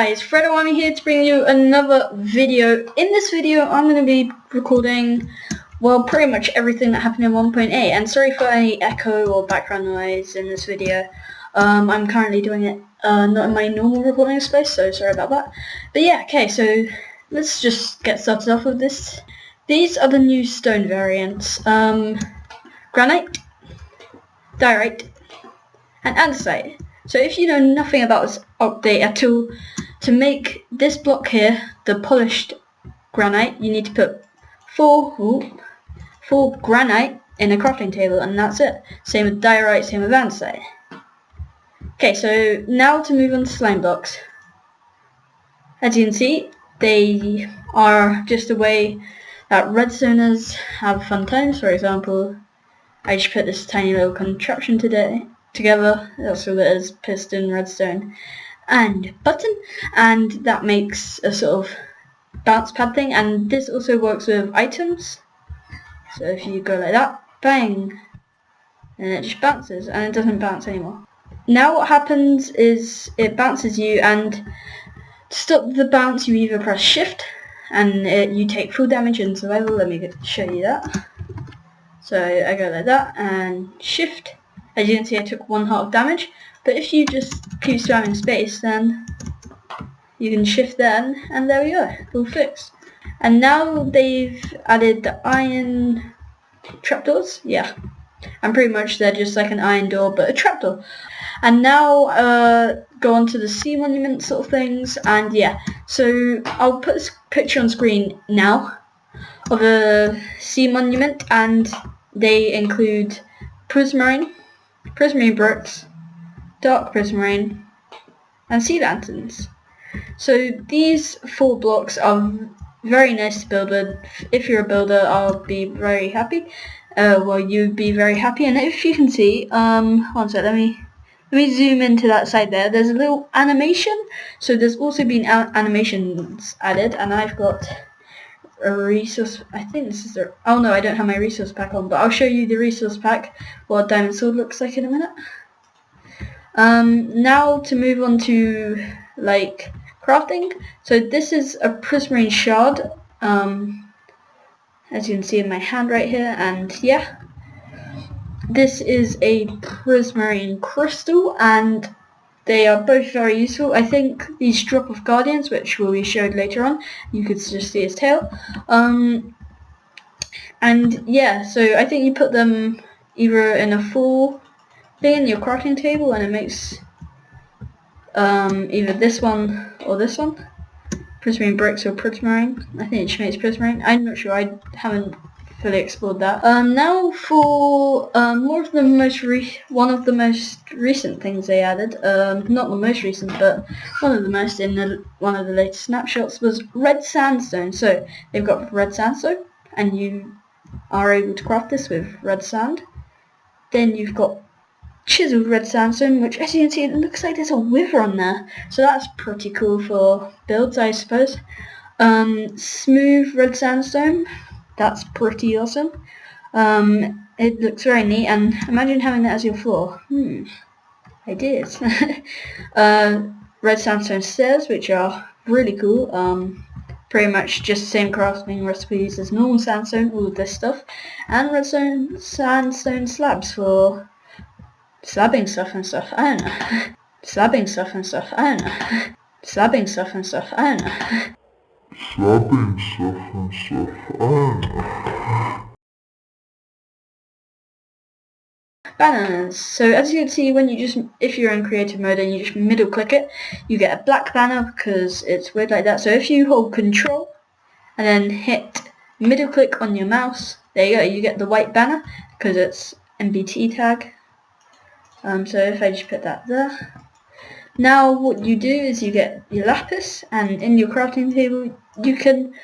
guys, Fredowami here to bring you another video. In this video I'm going to be recording, well, pretty much everything that happened in 1.8, and sorry for any echo or background noise in this video. I'm currently doing it not in my normal recording space, so sorry about that. But yeah, okay, so let's just get started off with this. These are the new stone variants. Granite, diorite, and andesite. So if you know nothing about this update at all, to make this block here, the polished granite, you need to put four granite in a crafting table, and that's it. Same with diorite, same with andesite. Okay, so now to move on to slime blocks. As you can see, they are just a way that redstoners have fun times. For example, I just put this tiny little contraption together, that's all it is, piston, redstone, and button, and that makes a sort of bounce pad thing, and this also works with items. So if you go like that, bang, and it just bounces, and it doesn't bounce anymore. Now what happens is it bounces you, and to stop the bounce you either press shift, and you take full damage in survival. Let me show you that. So I go like that, and shift. As you can see, I took 1 heart of damage, but if you just keep spamming space, then you can shift then, and there we go, all fixed. And now they've added the iron trapdoors. Yeah, and pretty much they're just like an iron door, but a trapdoor. And now go on to the sea monument sort of things, and yeah, so I'll put this picture on screen now of a sea monument, and they include prismarine bricks, dark prismarine, and sea lanterns. So these 4 blocks are very nice to build with. If you're a builder, I'll be very happy. Well, you'd be very happy. And if you can see, one sec, let me zoom into that side there. There's a little animation. So there's also been animations added, and I've got a resource. I think this is the, oh no, I don't have my resource pack on, but I'll show you the resource pack, what a diamond sword looks like in a minute. Now to move on to like crafting. So this is a prismarine shard, as you can see in my hand right here, and yeah, this is a prismarine crystal, and they are both very useful. I think these drop off guardians, which will be showed later on, you could just see his tail. And yeah, so I think you put them either in a full thing in your crafting table, and it makes either this one or this one. Prismarine bricks or prismarine. I think it just makes prismarine. I'm not sure, I haven't fully explored that. Now for one of the most recent things they added, not the most recent, but one of the most in one of the latest snapshots, was red sandstone. So they've got red sandstone, and you are able to craft this with red sand. Then you've got chiseled red sandstone, which, as you can see, it looks like there's a wither on there, so that's pretty cool for builds, I suppose. Smooth red sandstone, that's pretty awesome. It looks very neat, and imagine having that as your floor. Ideas. Red sandstone stairs, which are really cool. Pretty much just the same crafting recipes as normal sandstone, all of this stuff. And red sandstone slabs for slabbing stuff and stuff, I don't know. Slabbing stuff and stuff, I don't know. Slabbing stuff and stuff, I don't know. Slabbing stuff and stuff, I don't know. Banners. So as you can see, when if you're in creative mode and you just middle click it, you get a black banner because it's weird like that. So if you hold control and then hit middle click on your mouse, there you go, you get the white banner because it's MBT tag. So if I just put that there, now what you do is you get your lapis, and in your crafting table you can,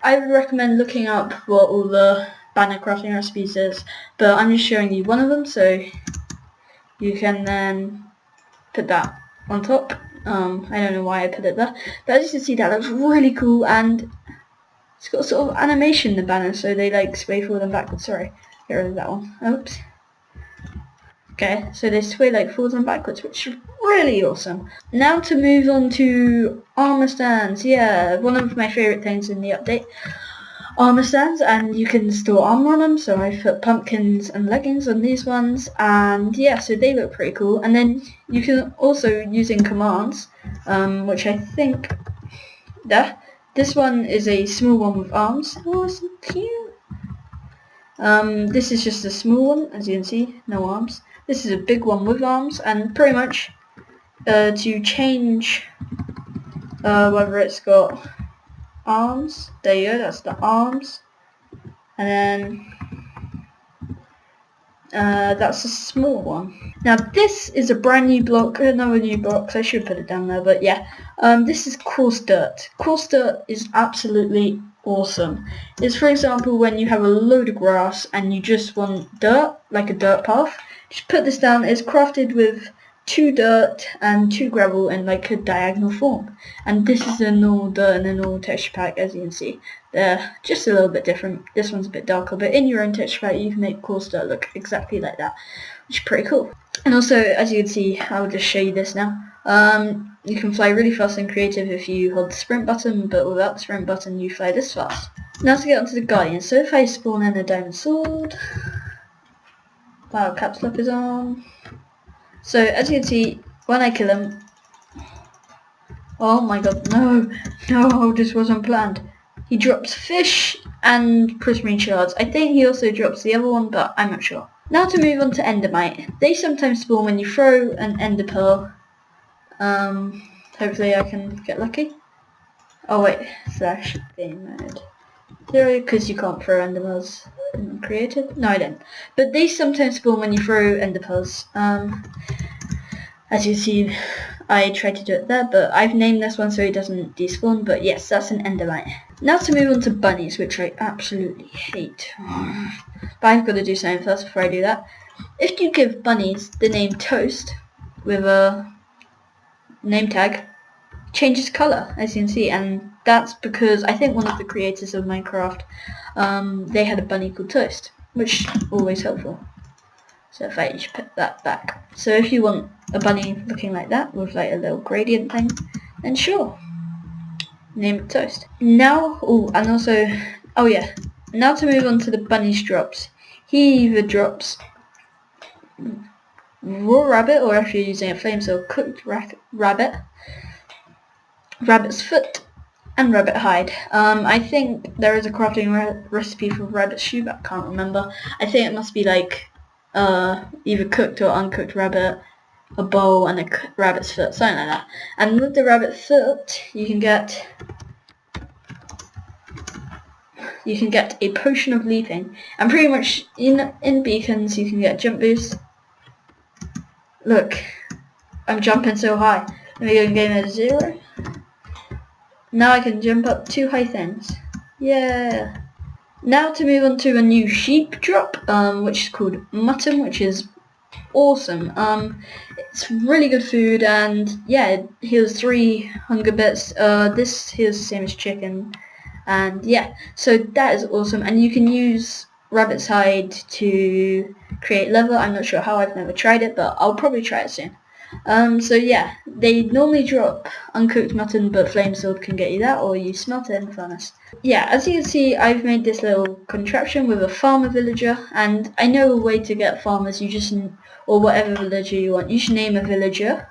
I would recommend looking up what all the banner crafting recipes is, but I'm just showing you one of them, so you can then put that on top. I don't know why I put it there, but as you can see, that looks really cool, and it's got sort of animation in the banner, so they like sway forward and backwards. Sorry, get rid of that one. Oops. Okay, so they sway like forwards and backwards, which is really awesome. Now to move on to armor stands. Yeah, one of my favourite things in the update. Armor stands, and you can store armor on them, so I put pumpkins and leggings on these ones, and yeah, so they look pretty cool. And then you can also, using commands, which I think, this one is a small one with arms. Oh, so cute. This is just a small one, as you can see, no arms. This is a big one with arms, and pretty much to change whether it's got arms, there you go, that's the arms, and then that's a small one. Now this is a brand new block, another new box, I should put it down there, but yeah. This is coarse dirt. Coarse dirt is absolutely awesome. It's, for example, when you have a load of grass and you just want dirt, like a dirt path, just put this down. It's crafted with 2 dirt and 2 gravel in like a diagonal form. And this is a normal dirt and a normal texture pack, as you can see. They're just a little bit different. This one's a bit darker, but in your own texture pack you can make coarse dirt look exactly like that, which is pretty cool. And also, as you can see, I'll just show you this now. You can fly really fast and creative if you hold the sprint button, but without the sprint button you fly this fast. Now to get onto the Guardian. So if I spawn in a diamond sword, wow, caps lock is on. So as you can see, when I kill him, oh my god, no, this wasn't planned. He drops fish and prismarine shards. I think he also drops the other one, but I'm not sure. Now to move on to endermite. They sometimes spawn when you throw an ender pearl. Hopefully I can get lucky. Oh wait, slash game mode 0, because you can't throw ender pearls in creative. No, I didn't. But they sometimes spawn when you throw ender pearls. As you see, I tried to do it there, but I've named this one so it doesn't despawn, but yes, that's an endermite. Now to move on to bunnies, which I absolutely hate. But I've got to do something first before I do that. If you give bunnies the name Toast with a name tag, changes colour, as you can see, and that's because I think one of the creators of Minecraft, they had a bunny called Toast, which is always helpful. So if I just put that back. So if you want a bunny looking like that, with like a little gradient thing, then sure, name it Toast. Now, now to move on to the bunny's drops. He either drops raw rabbit, or if you're using a flame sword, cooked rabbit, rabbit's foot, and rabbit hide. I think there is a crafting recipe for rabbit shoe, but I can't remember. I think it must be like either cooked or uncooked rabbit, a bowl, and a rabbit's foot, something like that. And with the rabbit foot, you can get a potion of leaping, and pretty much in beacons you can get jump boost. Look, I'm jumping so high. Let me go in game mode 0. Now I can jump up 2 high things. Yeah. Now to move on to a new sheep drop, which is called mutton, which is awesome. It's really good food, and yeah, it heals 3 hunger bits. This heals the same as chicken, and yeah, so that is awesome. And you can use rabbit's hide to create leather. I'm not sure how, I've never tried it, but I'll probably try it soon. So yeah, they normally drop uncooked mutton, but flame sword can get you that, or you smelt it in the furnace. Yeah, as you can see, I've made this little contraption with a farmer villager, and I know a way to get farmers. You just, or whatever villager you want, you should name a villager.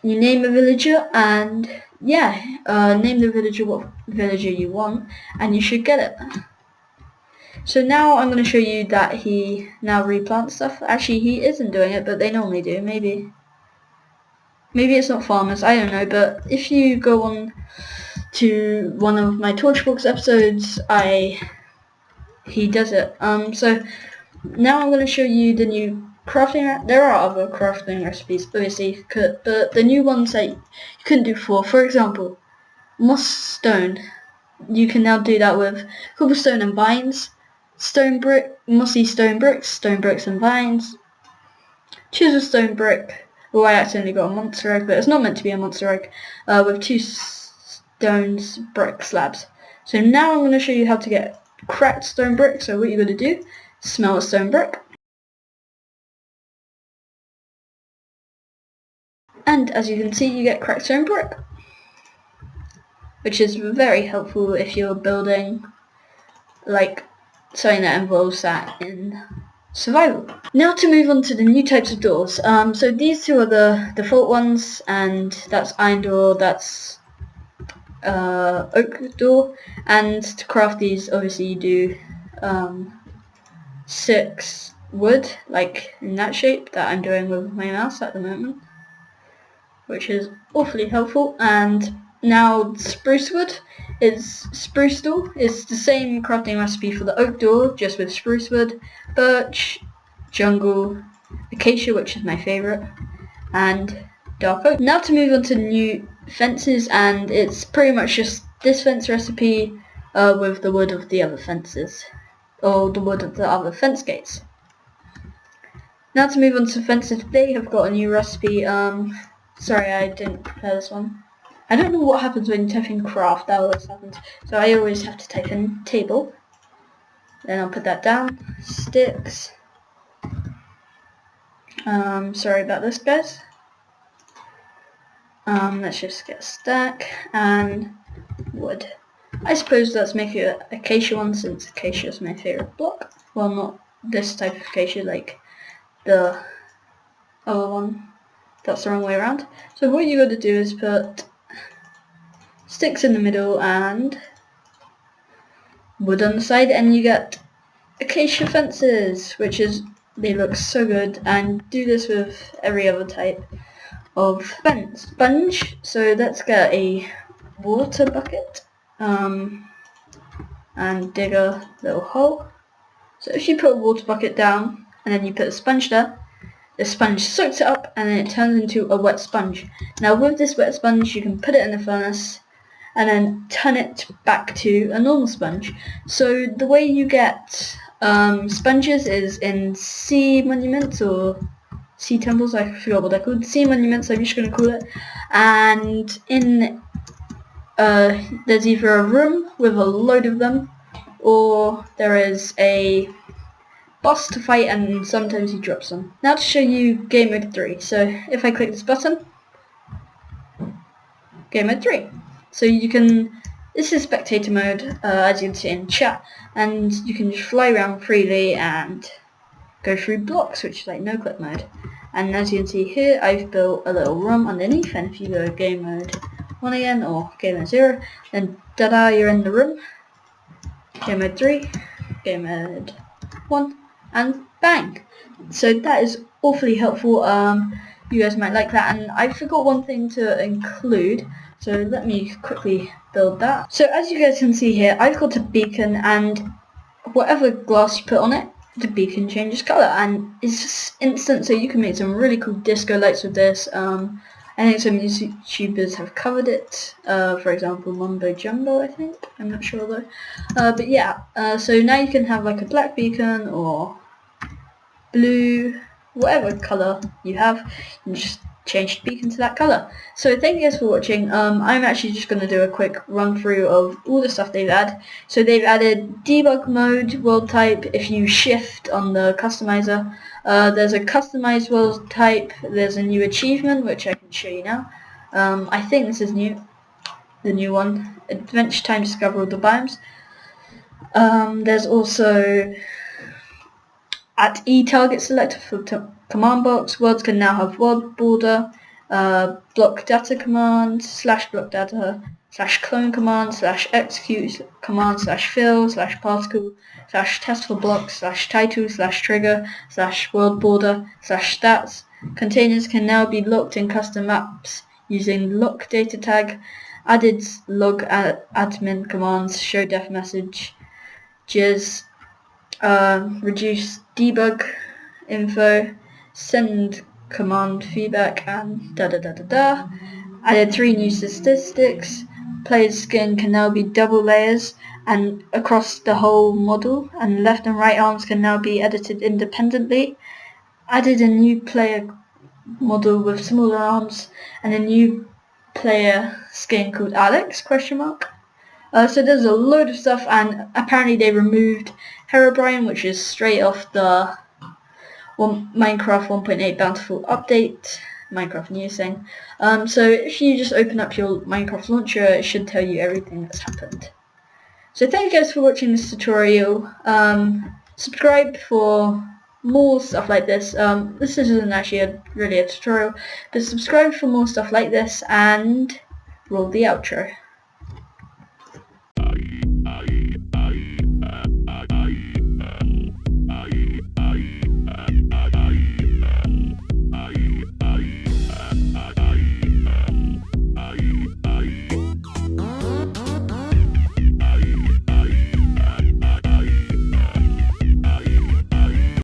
You name a villager, and yeah, name the villager what villager you want, and you should get it. So now I'm going to show you that he now replants stuff. Actually, he isn't doing it, but they normally do. Maybe it's not farmers, I don't know, but if you go on to one of my Torchbox episodes, he does it. So now I'm going to show you the new crafting. There are other crafting recipes, obviously, but the new ones that you couldn't do before. For example, moss stone. You can now do that with cobblestone and vines. Stone brick, mossy stone bricks and vines. Chisel stone brick. Oh, I accidentally got a monster egg, but it's not meant to be a monster egg. With 2 stones brick slabs. So now I'm going to show you how to get cracked stone brick. So what you're going to do, smelt a stone brick. And as you can see, you get cracked stone brick, which is very helpful if you're building like something that involves that in survival. Now to move on to the new types of doors. So these two are the default ones, and that's iron door, that's oak door. And to craft these, obviously you do 6 wood, like in that shape that I'm doing with my mouse at the moment, which is awfully helpful. And now spruce wood is spruce door. It's the same crafting recipe for the oak door, just with spruce wood, birch, jungle, acacia, which is my favourite, and dark oak. Now to move on to new fences, and it's pretty much just this fence recipe with the wood of the other fences, or the wood of the other fence gates. Now to move on to fences, they have got a new recipe. Sorry, I didn't prepare this one. I don't know what happens when you type in craft, that always happens. So I always have to type in table. Then I'll put that down. Sticks. Sorry about this, guys. Let's just get a stack and wood. I suppose let's make it an acacia one, since acacia is my favourite block. Well, not this type of acacia, like the other one. That's the wrong way around. So what you got to do is put sticks in the middle and wood on the side, and you get acacia fences, which is, they look so good. And do this with every other type of fence. Sponge, so let's get a water bucket and dig a little hole. So if you put a water bucket down and then you put a sponge there, the sponge soaks it up and then it turns into a wet sponge. Now with this wet sponge you can put it in the furnace and then turn it back to a normal sponge. So the way you get sponges is in sea monuments or sea temples, I forgot what they're called. Sea monuments, I'm just going to call it. And in there's either a room with a load of them, or there is a boss to fight, and sometimes he drops them. Now to show you game mode 3. So if I click this button, game mode 3. So you can, this is spectator mode, as you can see in chat, and you can just fly around freely and go through blocks, which is like no clip mode. And as you can see here, I've built a little room underneath, and if you go game mode 1 again, or game mode 0, then tada, you're in the room. Game mode 3, game mode 1, and bang! So that is awfully helpful. You guys might like that, and I forgot one thing to include, so let me quickly build that. So as you guys can see here, I've got a beacon, and whatever glass you put on it, the beacon changes colour, and it's just instant. So you can make some really cool disco lights with this. I think some YouTubers have covered it, for example Mumbo Jumbo, I think, I'm not sure though. But yeah, so now you can have like a black beacon or blue, whatever colour you have, and just change the beacon to that colour. So thank you guys for watching. I'm actually just going to do a quick run through of all the stuff they've added. So they've added debug mode, world type, if you shift on the customizer. There's a customized world type, there's a new achievement which I can show you now. I think this is new, the new one, adventure time to discover all the biomes. There's also at E target selector for command box, worlds can now have world border, block data command, /block data, /clone command, /execute command, /fill, /particle, /test for block, /title, /trigger, /world border, /stats. Containers can now be locked in custom maps using lock data tag, added log admin commands, show def message, jizz, reduce debug info, send command feedback, and da. Added 3 new statistics. Player's skin can now be double layers and across the whole model, and left and right arms can now be edited independently. Added a new player model with smaller arms and a new player skin called Alex ? So there's a load of stuff, and apparently they removed Herobrine, which is straight off the Minecraft 1.8 Bountiful update. Minecraft news thing. So if you just open up your Minecraft launcher, it should tell you everything that's happened. So thank you guys for watching this tutorial. Subscribe for more stuff like this. This isn't actually really a tutorial, but subscribe for more stuff like this, and roll the outro.